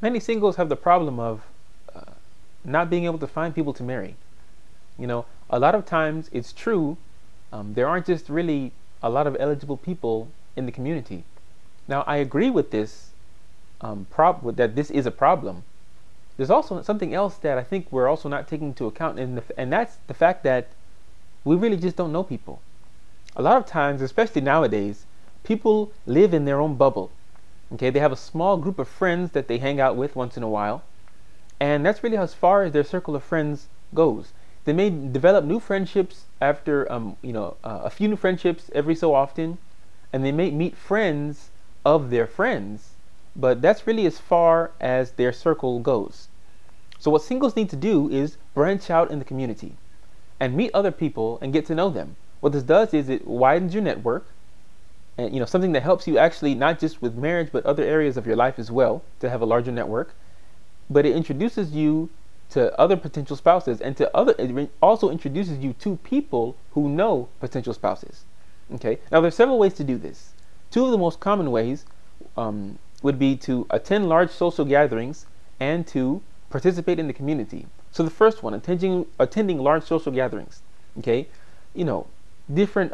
Many singles have the problem of not being able to find people to marry. A lot of times it's true, there aren't just really a lot of eligible people in the community. Now, I agree with this, that this is a problem. There's also something else that I think we're also not taking into account, and that's the fact that we really just don't know people. A lot of times, especially nowadays, people live in their own bubble. Okay, they have a small group of friends that they hang out with once in a while, and that's really as far as their circle of friends goes. They may develop new friendships after, a few new friendships every so often, and they may meet friends of their friends, but that's really as far as their circle goes. So what singles need to do is branch out in the community and meet other people and get to know them. What this does is it widens your network, and something that helps you actually not just with marriage but other areas of your life as well, to have a larger network. But it introduces you to other potential spouses, and it also introduces you to people who know potential spouses. Okay, now there's several ways to do this. Two of the most common ways would be to attend large social gatherings and to participate in the community. So the first one, attending large social gatherings. Okay, different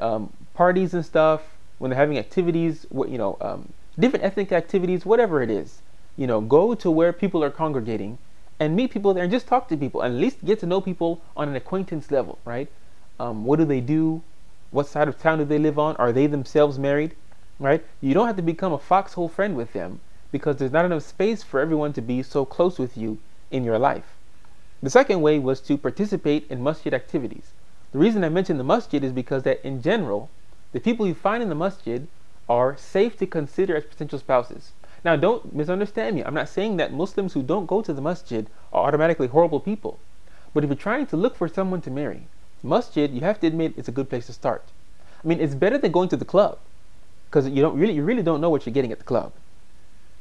parties and stuff, when they're having activities, different ethnic activities, whatever it is. Go to where people are congregating and meet people there and just talk to people and at least get to know people on an acquaintance level, right? What do they do? What side of town do they live on? Are they themselves married, right? You don't have to become a foxhole friend with them because there's not enough space for everyone to be so close with you in your life. The second way was to participate in masjid activities. The reason I mentioned the masjid is because that in general, the people you find in the masjid are safe to consider as potential spouses. Now, don't misunderstand me. I'm not saying that Muslims who don't go to the masjid are automatically horrible people. But if you're trying to look for someone to marry, masjid, you have to admit, it's a good place to start. I mean, it's better than going to the club because you really don't know what you're getting at the club.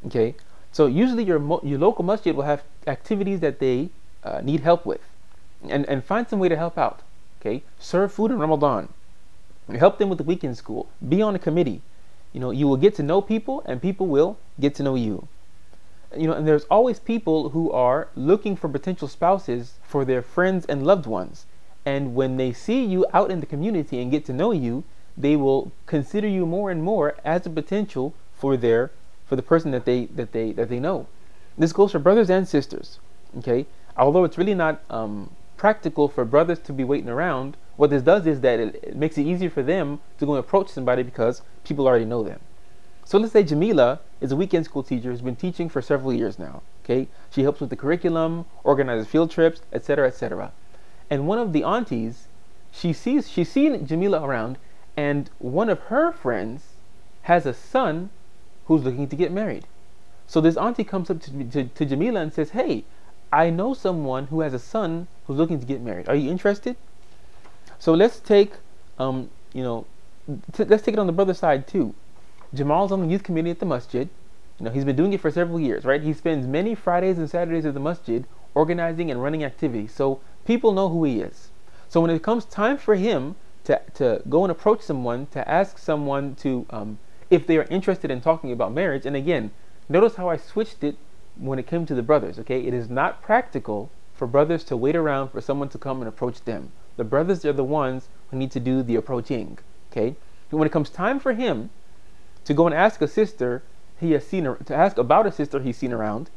Okay, so usually your local masjid will have activities that they need help with, and find some way to help out. Okay, serve food in Ramadan. Help them with the weekend school. Be on a committee. You will get to know people and people will get to know you. And there's always people who are looking for potential spouses for their friends and loved ones. And when they see you out in the community and get to know you, they will consider you more and more as a potential for the person that they know. This goes for brothers and sisters. Okay, although it's really not practical for brothers to be waiting around, what this does is that it makes it easier for them to go and approach somebody because people already know them. So let's say Jamila is a weekend school teacher who's been teaching for several years now. Okay, she helps with the curriculum, organizes field trips, etc., etc. And one of the aunties, she's seen Jamila around, and one of her friends has a son who's looking to get married. So this auntie comes up to Jamila and says, "Hey, I know someone who has a son who's looking to get married. Are you interested?" So let's take, let's take it on the brother side too. Jamal's on the youth committee at the masjid. He's been doing it for several years, right? He spends many Fridays and Saturdays at the masjid organizing and running activities. So people know who he is. So when it comes time for him to go and approach someone, to ask someone to, if they are interested in talking about marriage, and again, notice how I switched it when it came to the brothers, okay? It is not practical for brothers to wait around for someone to come and approach them. The brothers are the ones who need to do the approaching, okay? And when it comes time for him to go and ask a sister to ask about a sister he's seen around,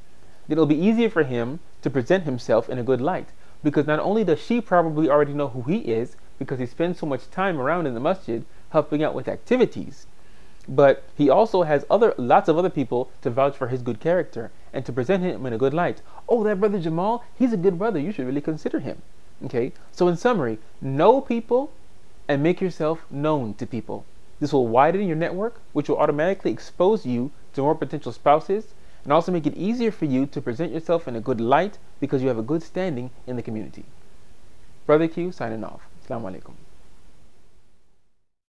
it'll be easier for him to present himself in a good light, because not only does she probably already know who he is because he spends so much time around in the masjid helping out with activities, but he also has lots of other people to vouch for his good character and to present him in a good light. Oh, that brother Jamal, he's a good brother. You should really consider him. Okay, so in summary, know people and make yourself known to people. This will widen your network, which will automatically expose you to more potential spouses, and also make it easier for you to present yourself in a good light because you have a good standing in the community. Brother Q signing off. Assalamu alaikum.